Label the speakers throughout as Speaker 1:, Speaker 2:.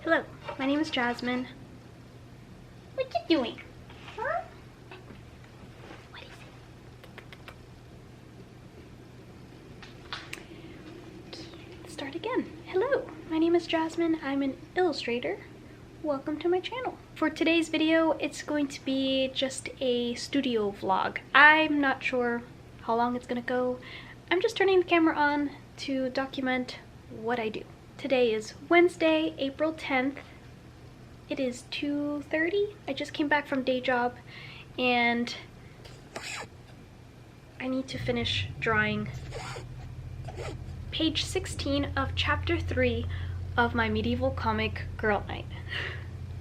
Speaker 1: Hello, my name is Jasmine. What you doing? Huh? What is it? Okay, let's start again. Hello, my name is Jasmine. I'm an illustrator. Welcome to my channel. For today's video, it's going to be just a studio vlog. I'm not sure how long it's gonna go. I'm just turning the camera on to document what I do. Today is Wednesday, April 10th. It is 2:30. I just came back from day job and I need to finish drawing page 16 of chapter 3 of my medieval comic Girl Night.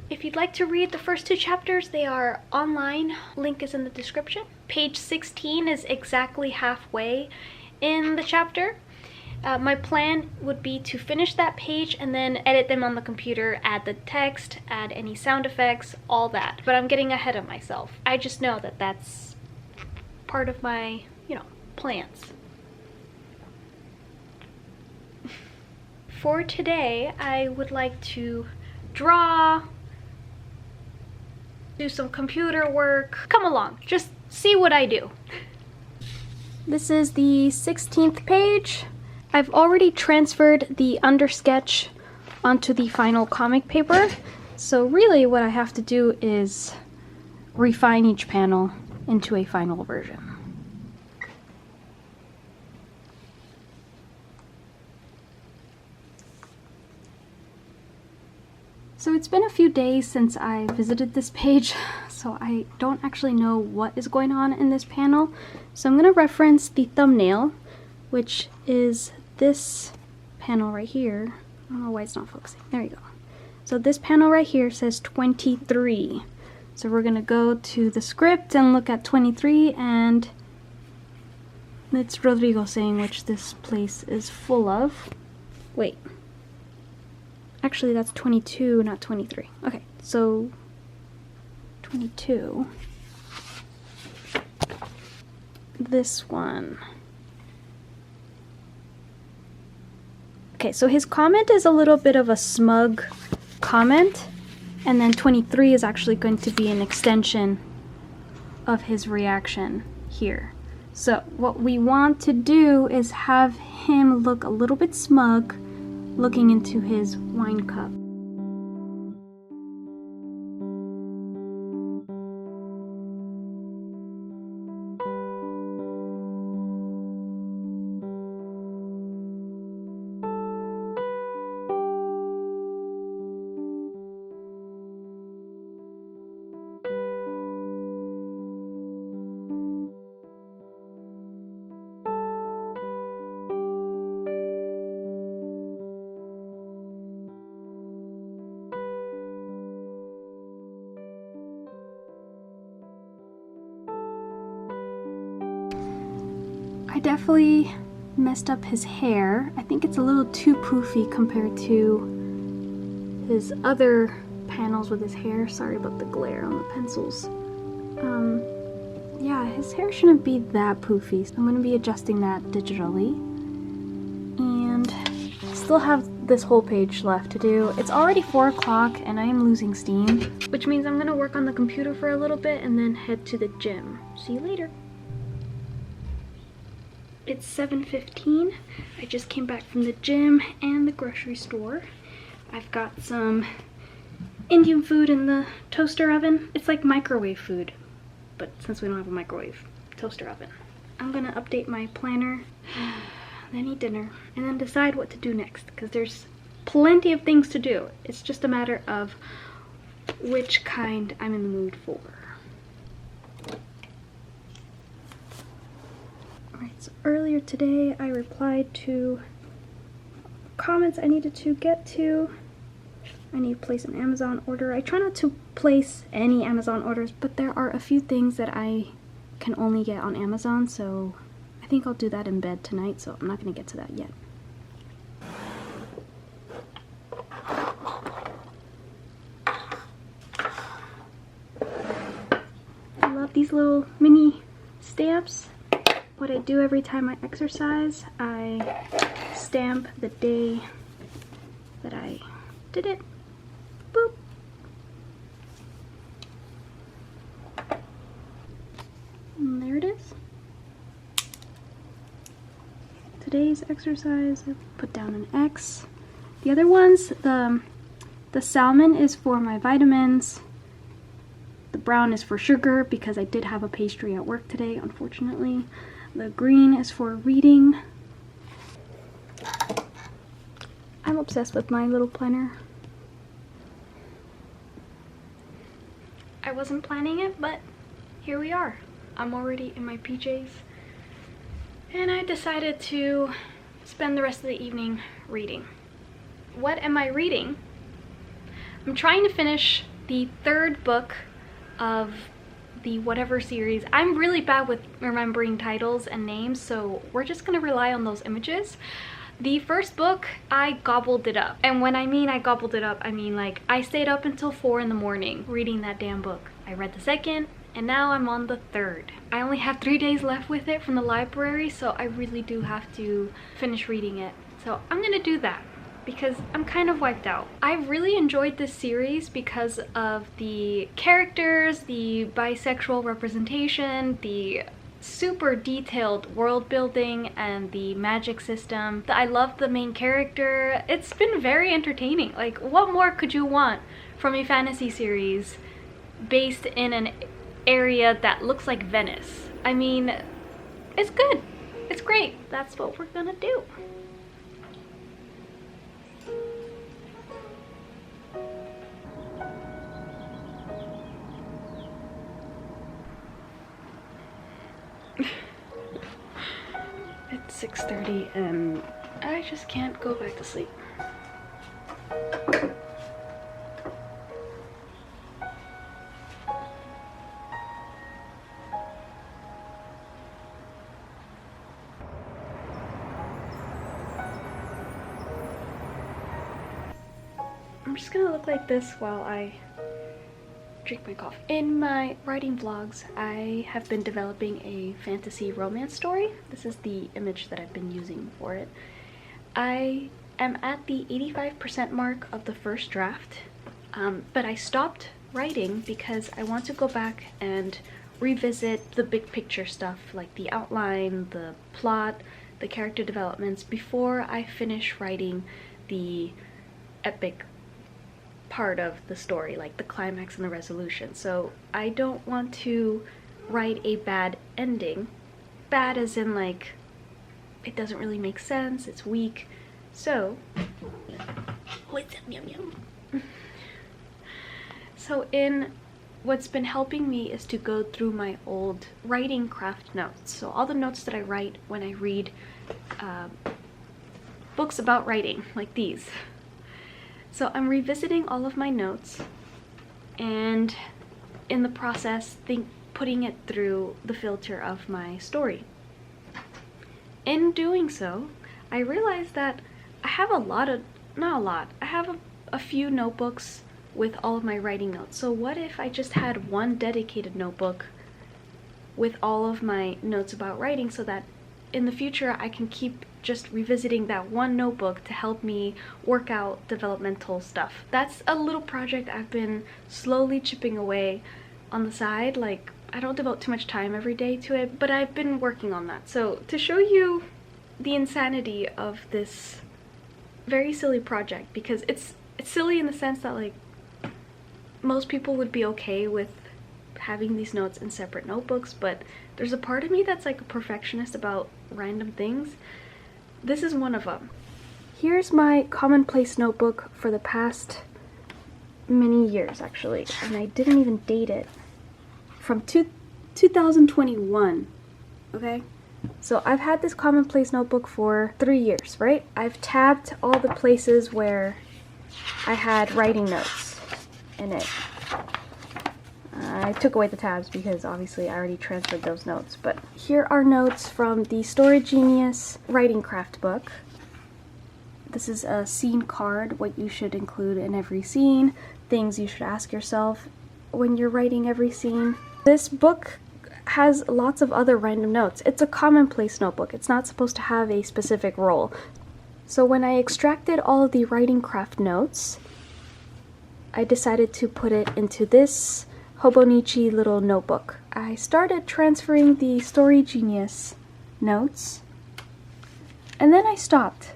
Speaker 1: If you'd like to read the first two chapters, they are online. Link is in the description. Page 16 is exactly halfway in the chapter. My plan would be to finish that page and then edit them on the computer, add the text, add any sound effects, all that. But I'm getting ahead of myself. I just know that that's part of my, plans. For today, I would like to draw, do some computer work. Come along, just see what I do. This is the 16th page. I've already transferred the undersketch onto the final comic paper, so really what I have to do is refine each panel into a final version. So it's been a few days since I visited this page, so I don't actually know what is going on in this panel. So I'm going to reference the thumbnail, which is this panel right here. I don't know why it's not focusing. There you go. So this panel right here says 23. So we're gonna go to the script and look at 23, and it's Rodrigo saying which this place is full of. Wait. Actually, that's 22, not 23. Okay, so 22. This one. Okay, so his comment is a little bit of a smug comment, and then 23 is actually going to be an extension of his reaction here. So what we want to do is have him look a little bit smug, looking into his wine cup. I definitely messed up his hair. I think it's a little too poofy compared to his other panels with his hair. Sorry about the glare on the pencils. Yeah, his hair shouldn't be that poofy, so I'm going to be adjusting that digitally. And I still have this whole page left to do. It's already 4 o'clock and I am losing steam, which means I'm going to work on the computer for a little bit and then head to the gym. See you later. It's 7:15. I just came back from the gym and the grocery store. I've got some Indian food in the toaster oven. It's like microwave food, but since we don't have a microwave toaster oven. I'm gonna update my planner, then eat dinner, and then decide what to do next, because there's plenty of things to do. It's just a matter of which kind I'm in the mood for. Alright, so earlier today I replied to comments I needed to get to. I need to place an Amazon order. I try not to place any Amazon orders, but there are a few things that I can only get on Amazon, so I think I'll do that in bed tonight, so I'm not going to get to that yet. I love these little mini stamps. What I do every time I exercise, I stamp the day that I did it. And there it is. Today's exercise, I put down an X. The other ones, the salmon is for my vitamins. The brown is for sugar because I did have a pastry at work today, unfortunately. The green is for reading. I'm obsessed with my little planner. I wasn't planning it, but here we are. I'm already in my PJs. And I decided to spend the rest of the evening reading. What am I reading? I'm trying to finish the third book of the whatever series. I'm really bad with remembering titles and names, so we're just gonna rely on those images. The first book, I gobbled it up. And when I mean I gobbled it up, I mean like I stayed up until 4 in the morning reading that damn book. I read the second, and now I'm on the third. I only have 3 days left with it from the library, so I really do have to finish reading it. So I'm gonna do that because I'm kind of wiped out. I really enjoyed this series because of the characters, the bisexual representation, the super detailed world building, and the magic system. I love the main character. It's been very entertaining. Like, what more could you want from a fantasy series based in an area that looks like Venice? I mean, it's good. It's great. That's what we're gonna do. It's 6:30 and I just can't go back to sleep. I'm just gonna look like this while I drink my coffee. In my writing vlogs, I have been developing a fantasy romance story. This is the image that I've been using for it. I am at the 85% mark of the first draft, but I stopped writing because I want to go back and revisit the big picture stuff, like the outline, the plot, the character developments, before I finish writing the epic part of the story, like the climax and the resolution. So I don't want to write a bad ending. Bad as in like it doesn't really make sense, it's weak. So in what's been helping me is to go through my old writing craft notes. So all the notes that I write when I read books about writing, like these. So I'm revisiting all of my notes and in the process putting it through the filter of my story. In doing so, I realized that I have I have a few notebooks with all of my writing notes. So what if I just had one dedicated notebook with all of my notes about writing, so that in the future I can keep just revisiting that one notebook to help me work out developmental stuff. That's a little project I've been slowly chipping away on the side. Like, I don't devote too much time every day to it, but I've been working on that. So to show you the insanity of this very silly project, because it's silly in the sense that like most people would be okay with having these notes in separate notebooks, but there's a part of me that's like a perfectionist about random things. This is one of them. Here's my commonplace notebook for the past many years, actually, and I didn't even date it. From 2021, okay? So I've had this commonplace notebook for 3 years, right? I've tabbed all the places where I had writing notes in it. I took away the tabs because obviously I already transferred those notes, but here are notes from the Story Genius writing craft book. This is a scene card, what you should include in every scene, things you should ask yourself when you're writing every scene. This book has lots of other random notes. It's a commonplace notebook. It's not supposed to have a specific role. So when I extracted all of the writing craft notes, I decided to put it into this Hobonichi little notebook. I started transferring the Story Genius notes, and then I stopped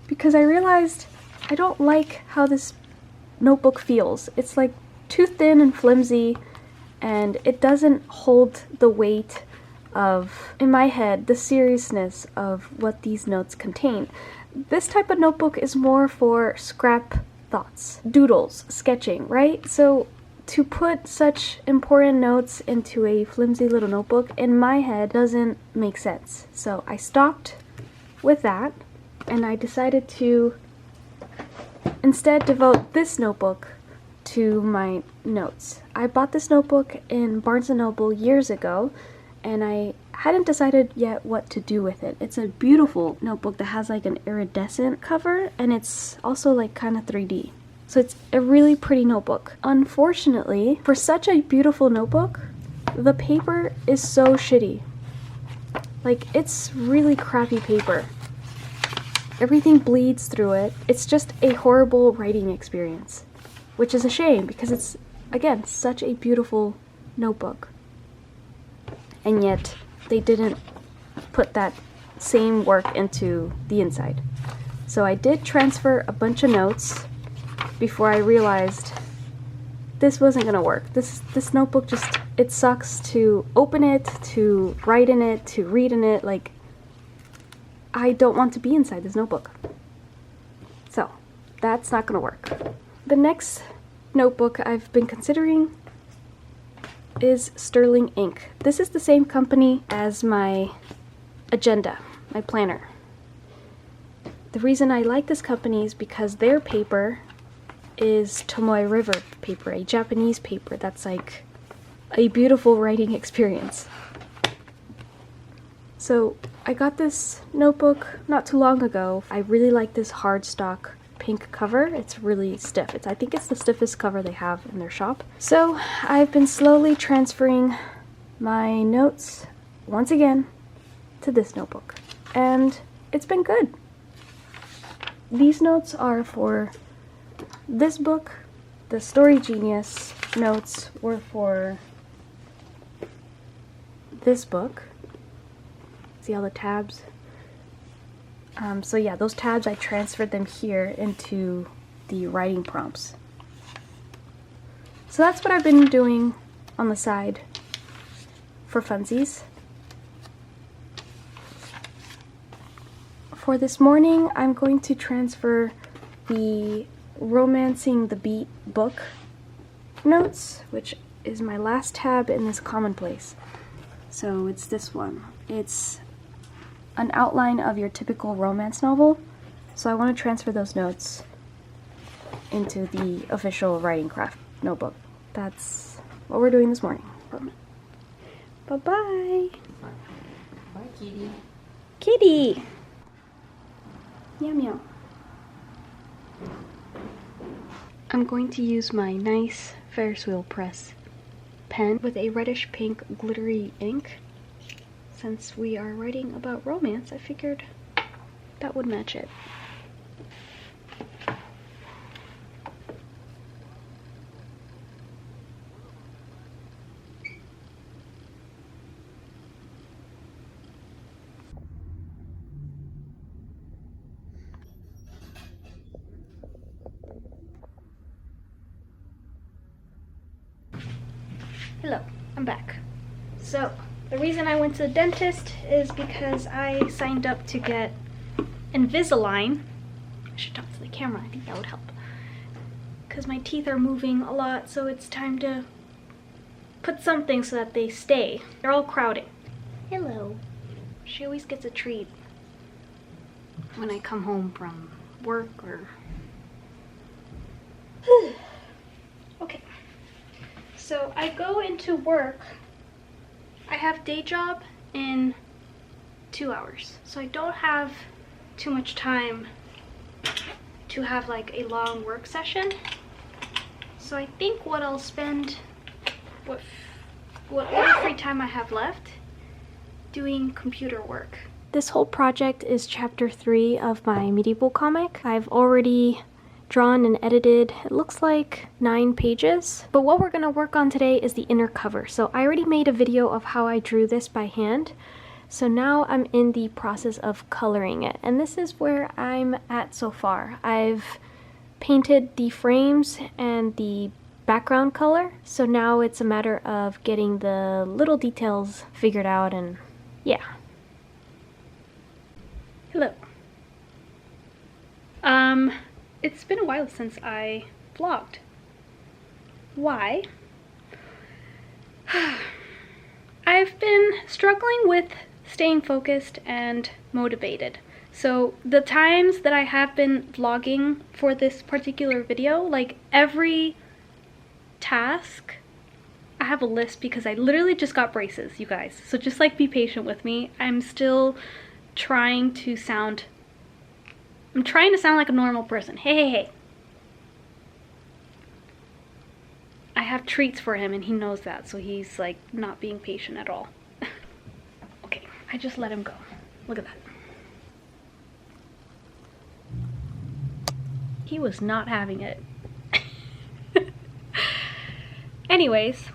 Speaker 1: because I realized I don't like how this notebook feels. It's like too thin and flimsy, and it doesn't hold the weight of, in my head, the seriousness of what these notes contain. This type of notebook is more for scrap thoughts, doodles, sketching, right? So to put such important notes into a flimsy little notebook, in my head, doesn't make sense. So I stopped with that, and I decided to instead devote this notebook to my notes. I bought this notebook in Barnes & Noble years ago, and I hadn't decided yet what to do with it. It's a beautiful notebook that has like an iridescent cover, and it's also like kind of 3D. So it's a really pretty notebook. Unfortunately, for such a beautiful notebook, the paper is so shitty. Like, it's really crappy paper. Everything bleeds through it. It's just a horrible writing experience, which is a shame because it's, again, such a beautiful notebook. And yet, they didn't put that same work into the inside. So I did transfer a bunch of notes before I realized this wasn't gonna work. This notebook just, it sucks to open it, to write in it, to read in it. Like, I don't want to be inside this notebook. So, that's not gonna work. The next notebook I've been considering is Sterling Ink. This is the same company as my agenda, my planner. The reason I like this company is because their paper is Tomoe River paper, a Japanese paper that's like a beautiful writing experience. So I got this notebook not too long ago. I really like this hardstock pink cover. It's really stiff. I think it's the stiffest cover they have in their shop. So I've been slowly transferring my notes once again to this notebook, and it's been good. These notes are for this book. The Story Genius notes were for this book. See all the tabs? So yeah, those tabs, I transferred them here into the writing prompts. So that's what I've been doing on the side for funsies. For this morning, I'm going to transfer the Romancing the Beat book notes, which is my last tab in this commonplace. So it's this one. It's an outline of your typical romance novel. So I want to transfer those notes into the official writing craft notebook. That's what we're doing this morning. Bye-bye.
Speaker 2: Bye, kitty.
Speaker 1: Kitty! Meow meow. I'm going to use my nice Ferris wheel press pen with a reddish pink glittery ink. Since we are writing about romance, I figured that would match it. Hello, I'm back. So, the reason I went to the dentist is because I signed up to get Invisalign. I should talk to the camera, I think that would help. Because my teeth are moving a lot, so it's time to put something so that they stay. They're all crowding. Hello. She always gets a treat when I come home from work or... Okay. So I go into work. I have day job in 2 hours. So I don't have too much time to have like a long work session. So I think what I'll spend, what little free time I have left, doing computer work. This whole project is chapter 3 of my medieval comic. I've already drawn and edited, it looks like 9 pages. But what we're going to work on today is the inner cover. So I already made a video of how I drew this by hand. So now I'm in the process of coloring it. And this is where I'm at so far. I've painted the frames and the background color. So now it's a matter of getting the little details figured out, and yeah. Hello. It's been a while since I vlogged. Why? I've been struggling with staying focused and motivated. So the times that I have been vlogging for this particular video, like every task, I have a list because I literally just got braces, you guys. So just like be patient with me. I'm trying to sound like a normal person. Hey. I have treats for him and he knows that, so he's like not being patient at all. Okay, I just let him go. Look at that. He was not having it. Anyways,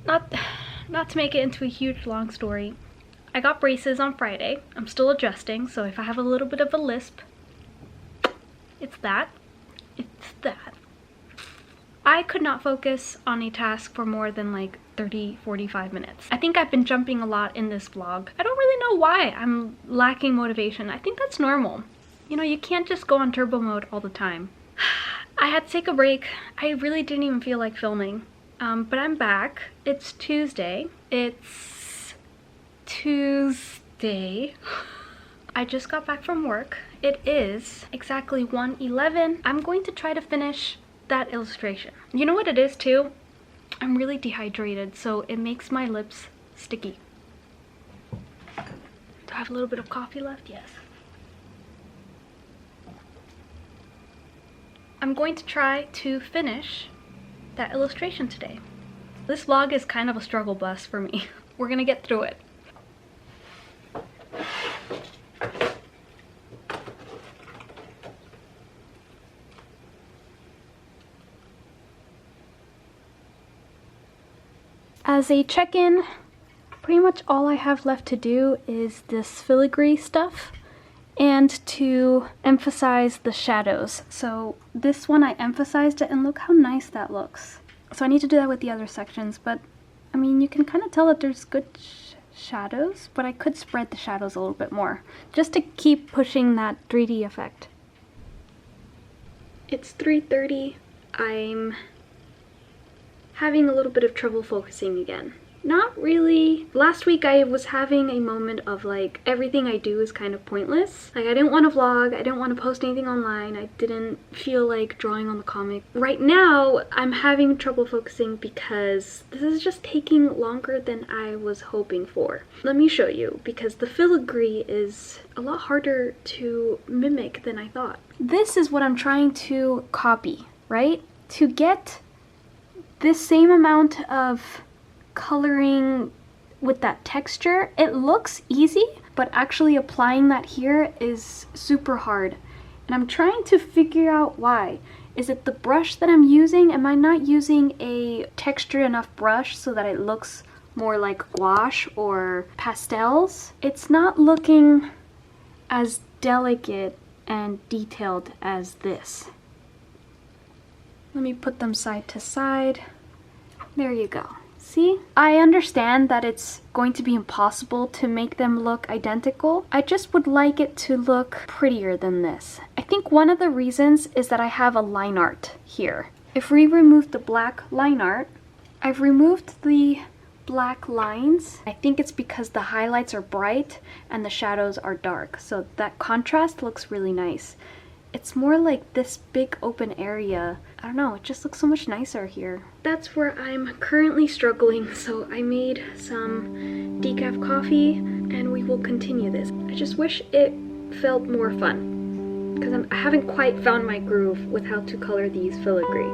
Speaker 1: not to make it into a huge long story, I got braces on Friday. I'm still adjusting, so if I have a little bit of a lisp, it's that. I could not focus on a task for more than like 30-45 minutes. I think I've been jumping a lot in this vlog. I don't really know why I'm lacking motivation. I think that's normal. You know, you can't just go on turbo mode all the time. I had to take a break. I really didn't even feel like filming. But I'm back. It's Tuesday. I just got back from work. It is exactly 1:11. I'm going to try to finish that illustration. You know what it is too? I'm really dehydrated, so it makes my lips sticky. Do I have a little bit of coffee left? Yes. I'm going to try to finish that illustration today. This vlog is kind of a struggle bus for me. We're gonna get through it. As a check-in, pretty much all I have left to do is this filigree stuff and to emphasize the shadows. So this one I emphasized it, and look how nice that looks. So I need to do that with the other sections, but I mean, you can kind of tell that there's good shadows, but I could spread the shadows a little bit more just to keep pushing that 3D effect. It's 3:30. I'm having a little bit of trouble focusing again. Not really. Last week I was having a moment of like, everything I do is kind of pointless. Like I didn't want to vlog, I didn't want to post anything online, I didn't feel like drawing on the comic. Right now I'm having trouble focusing because this is just taking longer than I was hoping for. Let me show you, because the filigree is a lot harder to mimic than I thought. This is what I'm trying to copy, right? To get this same amount of coloring with that texture, it looks easy, but actually applying that here is super hard. And I'm trying to figure out why. Is it the brush that I'm using? Am I not using a textured enough brush so that it looks more like gouache or pastels? It's not looking as delicate and detailed as this. Let me put them side to side. There you go. See? I understand that it's going to be impossible to make them look identical. I just would like it to look prettier than this. I think one of the reasons is that I have a line art here. If we remove the black line art, I've removed the black lines. I think it's because the highlights are bright and the shadows are dark, so that contrast looks really nice. It's more like this big open area. I don't know, it just looks so much nicer here. That's where I'm currently struggling, so I made some decaf coffee and we will continue this. I just wish it felt more fun because I haven't quite found my groove with how to color these filigree.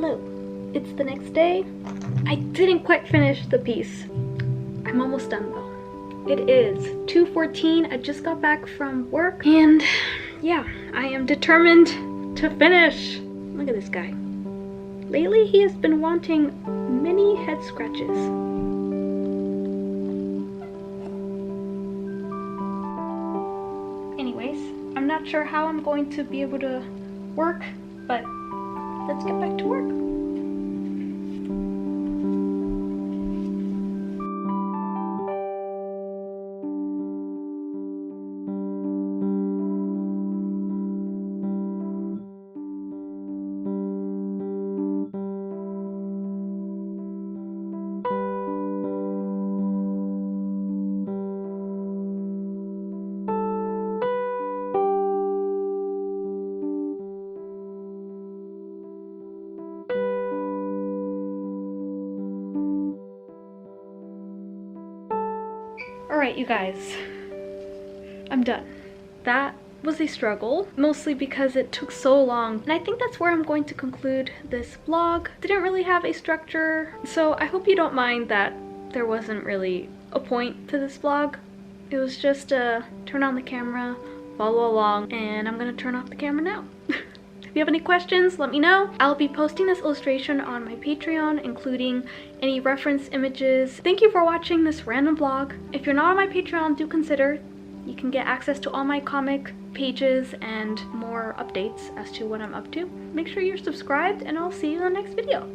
Speaker 1: hello. It's the next day. I didn't quite finish the piece. I'm almost done though. It is 2:14. I just got back from work and yeah, I am determined to finish. Look at this guy. Lately he has been wanting many head scratches. Anyways, I'm not sure how I'm going to be able to work, but let's get back to work. Alright, you guys, I'm done. That was a struggle, mostly because it took so long, and I think that's where I'm going to conclude this vlog. Didn't really have a structure, so I hope you don't mind that there wasn't really a point to this vlog. It was just turn on the camera, follow along, and I'm gonna turn off the camera now. If you have any questions, let me know. I'll be posting this illustration on my Patreon, including any reference images. Thank you for watching this random vlog. If you're not on my Patreon, do consider. You can get access to all my comic pages and more updates as to what I'm up to. Make sure you're subscribed, and I'll see you in the next video.